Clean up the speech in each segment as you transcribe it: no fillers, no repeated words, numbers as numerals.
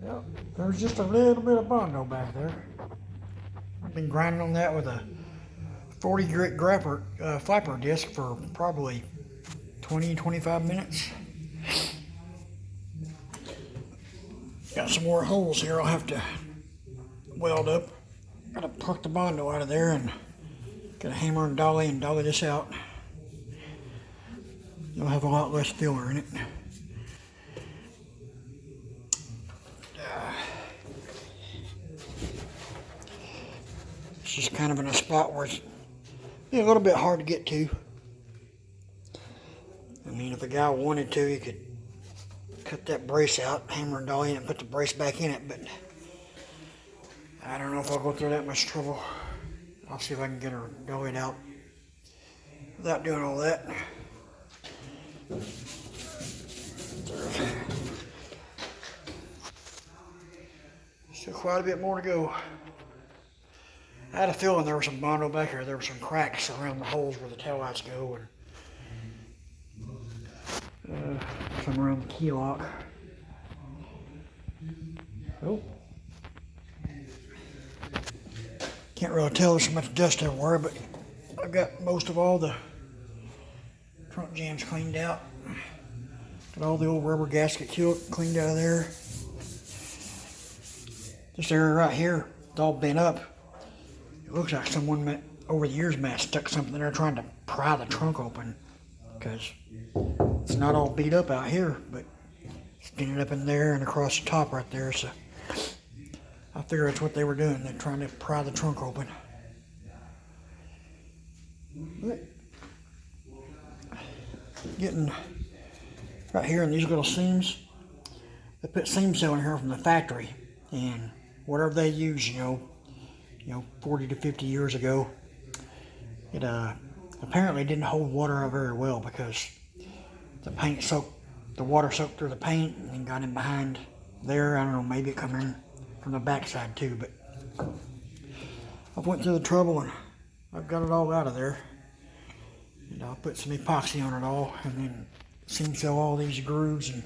Yep, there's just a little bit of Bondo back there. I've been grinding on that with a 40 grit flapper disc for probably 20-25 minutes. Got some more holes here I'll have to weld up. Gotta pluck the Bondo out of there and get a hammer and dolly this out. You'll have a lot less filler in it. It's just kind of in a spot where it's a little bit hard to get to. I mean, if a guy wanted to, he could cut that brace out, hammer and dolly it, and put the brace back in it, but I don't know if I'll go through that much trouble. I'll see if I can get her dollied out without doing all that. Still quite a bit more to go. I had a feeling there was some Bondo back here. There were some cracks around the holes where the tail lights go, and some around the key lock. Oh. Can't really tell there's so much dust everywhere, but I've got most of all the trunk jams cleaned out. Got all the old rubber gasket cleaned out of there. This area right here, it's all bent up. It looks like someone over the years may have stuck something in there trying to pry the trunk open, because it's not all beat up out here, but it's bent up in there and across the top right there. So I figure that's what they were doing. They're trying to pry the trunk open. Getting right here in these little seams. They put seam seal in here from the factory, and whatever they use, 40 to 50 years ago, it apparently didn't hold water very well, because the water soaked through the paint and got in behind there. I don't know, maybe it come in from the backside too, but I've went through the trouble and I've got it all out of there. And I'll put some epoxy on it all, and then seam seal all these grooves and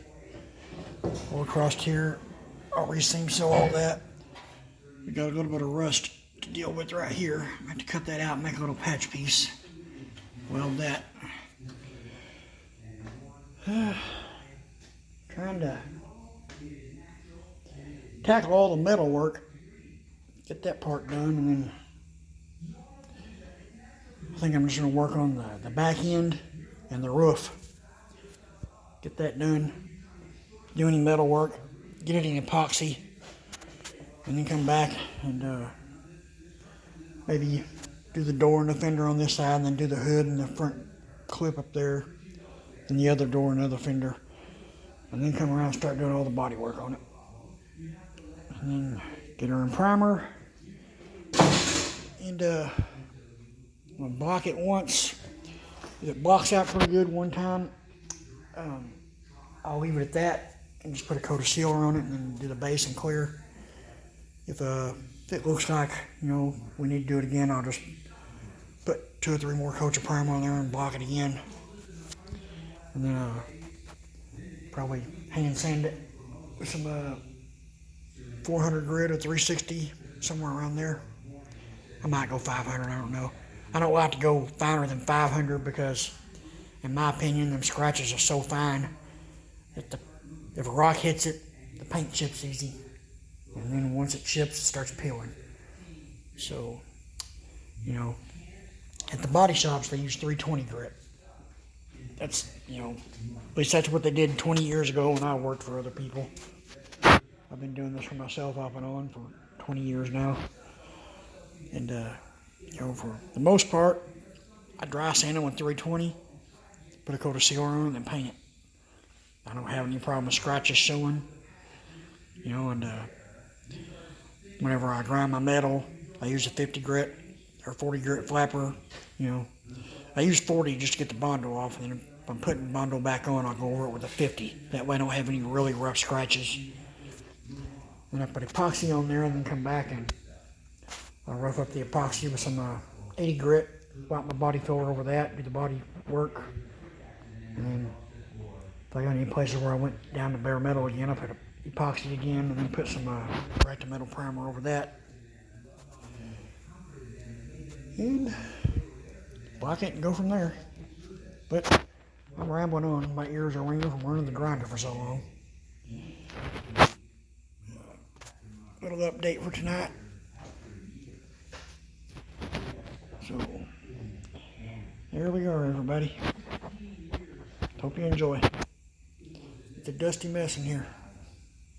all across here. I'll re-seam seal all that. We got a little bit of rust to deal with right here. I have to cut that out and make a little patch piece. Weld that. Trying to tackle all the metal work, get that part done, and then I think I'm just going to work on the back end and the roof. Get that done. Do any metal work, get it in epoxy, and then come back and maybe do the door and the fender on this side, and then do the hood and the front clip up there, and the other door and other fender, and then come around and start doing all the body work on it. And then get her in primer, and I'm gonna block it once. If it blocks out pretty good one time, I'll leave it at that and just put a coat of sealer on it and then do the base and clear. If it looks like we need to do it again, I'll just put 2 or 3 more coats of primer on there and block it again, and then probably hand sand it with some 400 grit or 360, somewhere around there. I might go 500, I don't know. I don't like to go finer than 500, because in my opinion them scratches are so fine that if a rock hits it, the paint chips easy, and then once it chips, it starts peeling. So at the body shops they use 320 grit. That's at least that's what they did 20 years ago when I worked for other people. I've been doing this for myself off and on for 20 years now. And, for the most part, I dry sand it with 320, put a coat of sealer on it, and then paint it. I don't have any problem with scratches showing, and whenever I grind my metal, I use a 50 grit or 40 grit flapper. I use 40 just to get the Bondo off, and then if I'm putting Bondo back on, I'll go over it with a 50. That way I don't have any really rough scratches. Then I put epoxy on there, and then come back and I'll rough up the epoxy with some 80 grit, wipe my body filler over that, do the body work, and then if I got any places where I went down to bare metal again, I put epoxy again, and then put some right to metal primer over that. And block it and go from there. But I'm rambling on. My ears are ringing from running the grinder for so long. Little update for tonight. So, there we are, everybody. Hope you enjoy. It's a dusty mess in here.